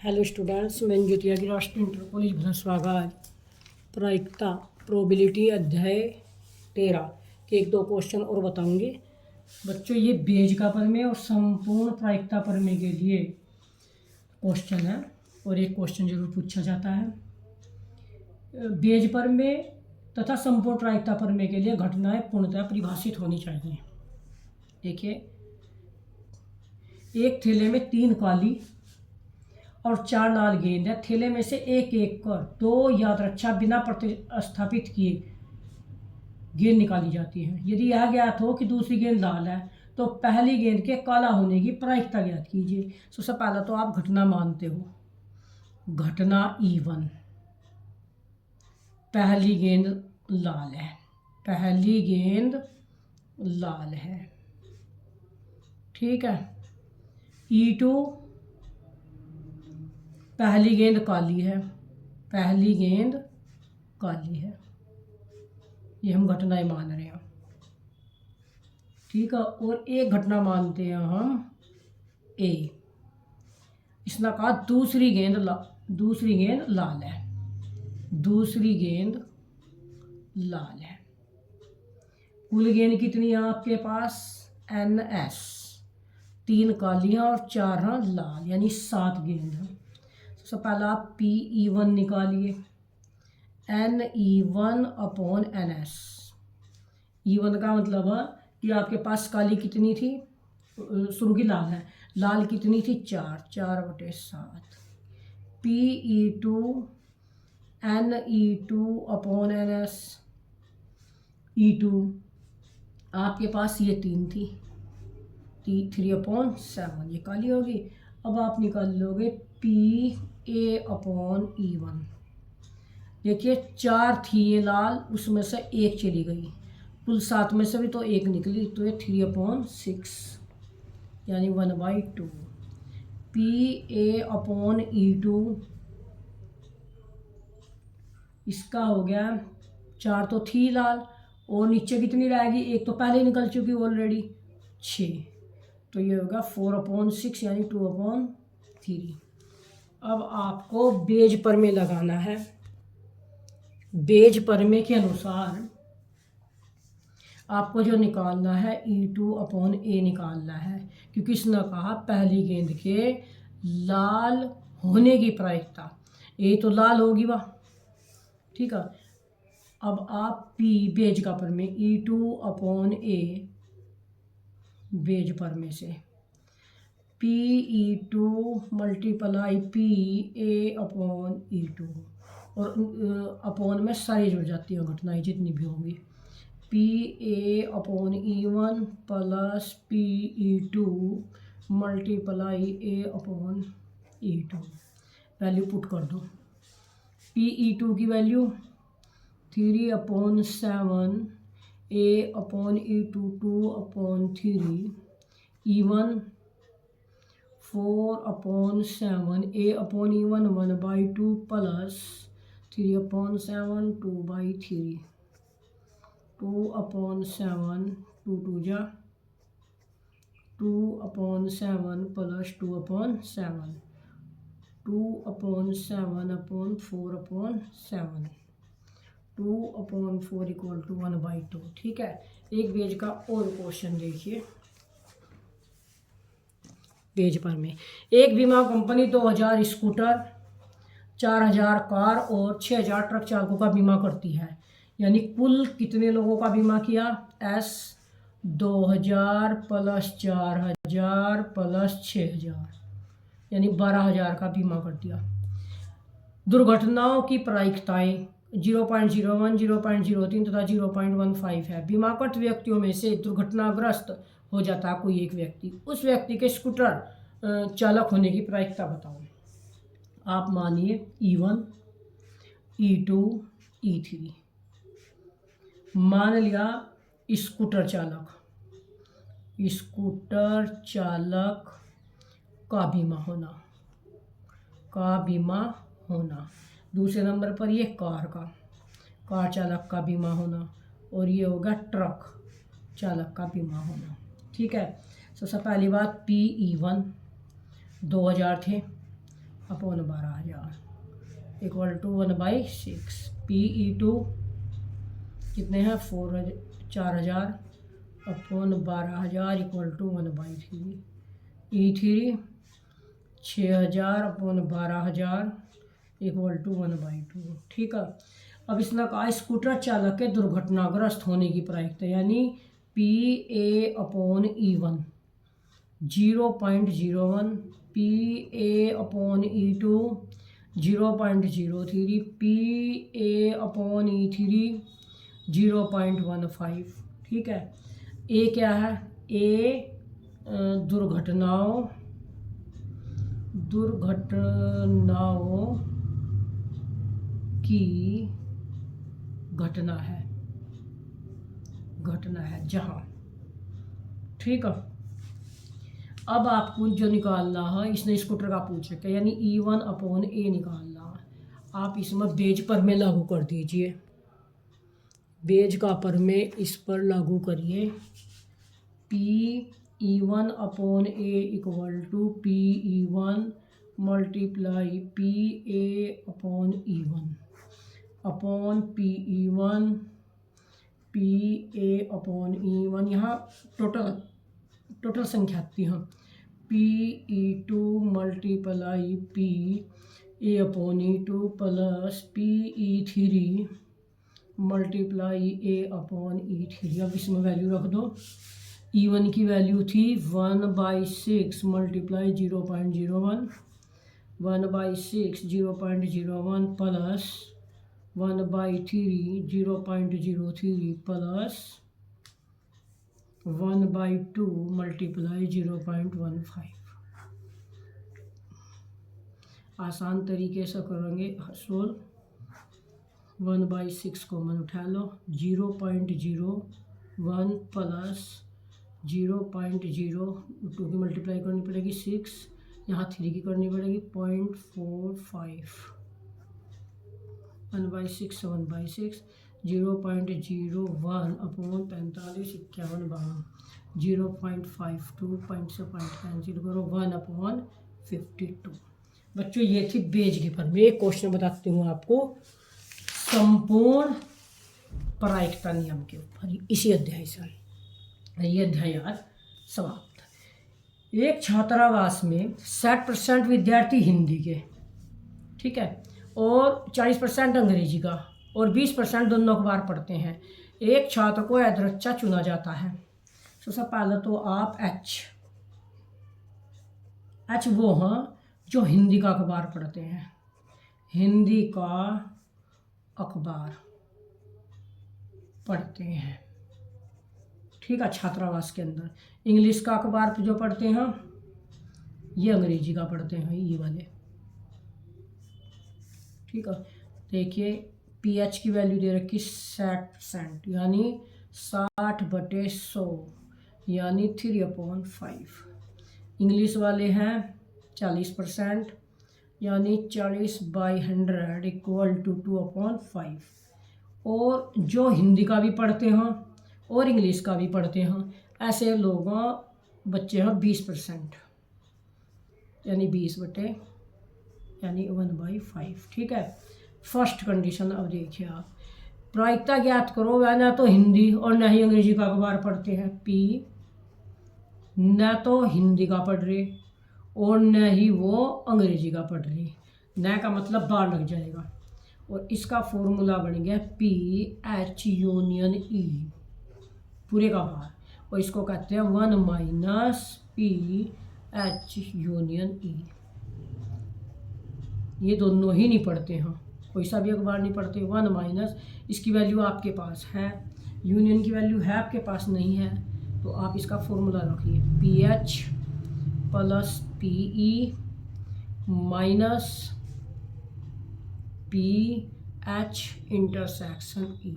Hello students, मैं ज्योतिया की राष्ट्रीय इंटर कॉलेज भरा स्वागत। प्रायिकता प्रोबेबिलिटी अध्याय 13 के एक दो क्वेश्चन और बताऊंगे बच्चों। ये बीज का प्रमेय और संपूर्ण प्रायिकता प्रमेय के लिए क्वेश्चन है और एक क्वेश्चन जरूर पूछा जाता है। बीज प्रमेय तथा संपूर्ण प्रायिकता प्रमेय के लिए घटनाएं पूर्णतः परिभाषित होनी चाहिए। देखिए, एक थैले में 3 काली और 4 लाल गेंद है। थैले में से एक एक कर 2 याद रक्षा बिना प्रतिस्थापित किए गेंद निकाली जाती है। यदि यह ज्ञात हो कि दूसरी गेंद लाल है तो पहली गेंद के काला होने की प्रायिकता ज्ञात कीजिए। सबसे पहला तो आप घटना मानते हो, घटना E1, पहली गेंद लाल है, पहली गेंद लाल है, ठीक है। E2, पहली गेंद काली है, पहली गेंद काली है। ये हम घटनाएं मान रहे हैं, ठीक है। और एक घटना मानते हैं हम ए। इसने कहा दूसरी गेंद लाल है, दूसरी गेंद लाल है। कुल गेंद कितनी है आपके पास? NS, 3 कालियां और 4 लाल, यानी 7 गेंद है। सबसे पहला आप PE1 निकालिए, NE1 अपॉन NS। E1 का मतलब है कि आपके पास काली कितनी थी, शुरू की लाल है, लाल कितनी थी? 4/7। PE2 NE2 upon NS। E2 आपके पास ये 3 थी, 3/7, ये काली होगी। अब आप निकाल लोगे PA अपॉन E1। देखिए 4 थी ये लाल, उसमें से एक चली गई, कुल 7 में से भी तो एक निकली, तो ये 3/6 यानी 1/2। PA अपॉन E2 इसका हो गया 4 तो थी लाल और नीचे कितनी रहेगी? एक तो पहले निकल चुकी ऑलरेडी, 6, तो ये होगा 4/6 यानी 2/3। अब आपको बेज प्रमेय लगाना है। बेज प्रमेय के अनुसार आपको जो निकालना है E2 अपॉन A निकालना है, क्योंकि इसने कहा पहली गेंद के लाल होने की प्रायिकता, A तो लाल होगी वाह, ठीक है। अब आप P बेज का प्रमेय, E2 अपॉन A बेज प्रमेय से PE2 multiply PA upon E2, और अपॉन में सारी जुड़ जाती है घटनाएं जितनी भी होंगी। PA upon E1 plus PE2 multiply A upon E2। Value put कर दो। PE2 की value 3/7, A upon E2 2/3, E1 4/7, A upon E1 1/2 plus 3/7 2/3, 2/7, 2 2 जा 2/7 प्लस 2/7, 2/7 अपॉन 4/7, 2/4 इक्वल टू 1/2, ठीक है। एक पेज का और क्वेश्चन देखिए। पेज पर में एक बीमा कंपनी 2000 स्कूटर, 4000 कार और 6000 ट्रक चालकों का बीमा करती है। यानी कुल कितने लोगों का बीमा किया? S 2000 प्लस 4000 प्लस 6000, यानी 12000 का बीमा कर दिया। दुर्घटनाओं की प्रायिकताएं 0.01, 0.03 तथा 0.15 है। बीमाकृत व्यक्तियों में से दुर्घटनाग्रस्त हो जाता है कोई एक व्यक्ति, उस व्यक्ति के स्कूटर चालक होने की प्रायिकता बताओ। आप मानिए E1, E2, E3। मान लिया स्कूटर चालक का बीमा होना, दूसरे नंबर पर ये कार चालक का बीमा होना, और ये होगा ट्रक चालक का बीमा होना, ठीक है। सबसे पहली बात PE1 2000 थे, अपॉन 12,000 इक्वल टू 1/6। PE2 कितने हैं 4,000 upon 12,000 equal to 1/3। E3 6,000 upon 12,000 equal to 1/2। ठीक है। अब इसने कहा स्कूटर चालक के दुर्घटनाग्रस्त होने की प्रायिकता यानी PA upon E1 0.01, PA upon E2 0.03, PA upon E3 0.15। ठीक है। ए क्या है? ए दुर्घटनाओं की घटना है जहाँ। ठीक है। अब आपको जो निकालना है इसने स्कूटर का पूछ रखा है यानी E1 अपॉन ए निकालना है। आप इसमें बेज पर में लागू कर दीजिए। बेज का पर में इस पर लागू करिए। PE1 upon A equal to PE1 multiply PA upon E1 upon PE1 PA upon E1। यहाँ टोटल संख्या आती है PE2 multiply PA upon E2 plus PE3 multiply A upon E3। अब इसमें वैल्यू रख दो। E1 की वैल्यू थी 1/6 मल्टीप्लाई 0.01, 1/6 0.01 प्लस 1/3 0.03 प्लस 1/2 मल्टीप्लाई 0.15। आसान तरीके से करेंगे सोल्व। 1/6 कॉमन उठा लो 0.01 प्लस 0.02 की मल्टीप्लाई करनी पड़ेगी 6, यहाँ 3 की करनी पड़ेगी 0.45। 1/6 1/6 0.01 अपॉन 45 51 12 0.52 पॉइंट से पॉइंट कैंसिल करो 1 अपॉन 52। बच्चों ये थी बेज की पर। मैं एक क्वेश्चन बताती हूँ आपको संपूर्ण प्रायिकता नियम के ऊपर इसी अध्याय से। ये अध्याय आज समाप्त। एक छात्रावास में 60% विद्यार्थी हिंदी के, ठीक है, और 40% अंग्रेजी का और 20% दोनों अखबार पढ़ते हैं। एक छात्र को यादृच्छा चुना जाता है। सबसे पहले तो आप एच वो हैं जो हिंदी का अखबार पढ़ते हैं, हिंदी का अखबार पढ़ते हैं। ठीक है। छात्रावास के अंदर इंग्लिश का अखबार जो पढ़ते हैं ये अंग्रेजी का पढ़ते हैं ये वाले। ठीक है। देखिए PH की वैल्यू दे रखी 60% यानी 60/100 यानी 3/5। इंग्लिश वाले हैं 40% यानी 40/100 इक्वल टू 2/5। और जो हिंदी का भी पढ़ते हैं और इंग्लिश का भी पढ़ते हैं ऐसे लोगों बच्चे हैं 20% यानी 20 यानी 1/5। ठीक है। First condition. अब देखिए आप प्रायिकता ज्ञात करो। वह ना तो हिंदी और न ही अंग्रेजी का अखबार पढ़ते हैं। P न तो हिंदी का पढ़ रहे और न ही वो अंग्रेजी का पढ़ रही। न का मतलब बार लग जाएगा और इसका फॉर्मूला बन गया PH यूनियन E पूरे का बार, और इसको कहते हैं 1 - PH यूनियन E। ये दोनों ही नहीं पढ़ते हैं, कोई सा भी अखबार नहीं पढ़ते। 1 - इसकी वैल्यू आपके पास है, यूनियन की वैल्यू है आपके पास नहीं है, तो आप इसका फॉर्मूला रखिए PH plus PE minus PH intersection E।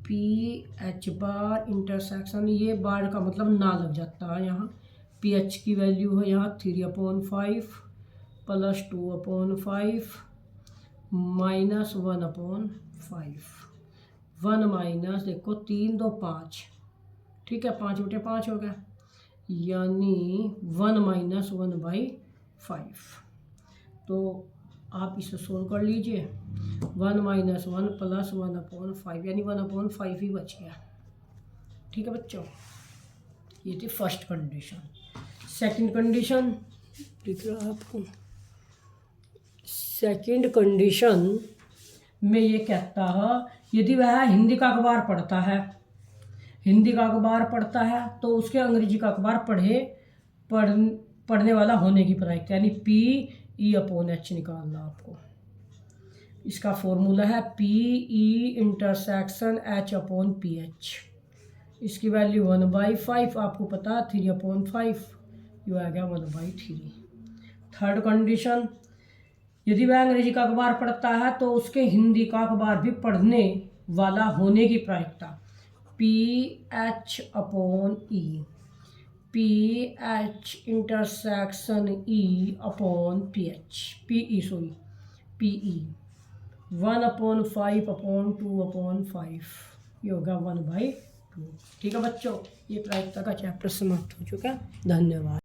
PH बार इंटरसेक्शन, ये बार का मतलब ना लग जाता है यहाँ। PH की वैल्यू है यहाँ 3/5 प्लस 2/5 माइनस 1/5। 1 माइनस देखो 3 2 5, ठीक है, 5/5 हो गया यानी 1 - 1/5। तो आप इसे सोल्व कर लीजिए। 1 - 1 + 1/5 यानी 1/5 ही बच गया। ठीक है बच्चों, ये थी फर्स्ट कंडीशन। सेकंड कंडीशन दिख रहा है आपको। सेकंड कंडीशन में ये कहता है यदि वह हिंदी का अखबार पढ़ता है, हिंदी का अखबार पढ़ता है तो उसके अंग्रेजी का अखबार पढ़ने वाला होने की प्रायिकता, यानी PE/H निकालना आपको। इसका फॉर्मूला है PE*H/PH। इसकी वैल्यू 1/5 आपको पता है, 3/5 ये आ गया 1/3। थर्ड कंडीशन, यदि वह अंग्रेजी का अखबार पढ़ता है तो उसके हिंदी का अखबार भी पढ़ने वाला होने की प्रायिकता PH/E। PH*E/PH PE 1/5/2/5 ये होगा 1/2। ठीक है बच्चों, ये प्रायिकता का चैप्टर समाप्त हो चुका है। धन्यवाद।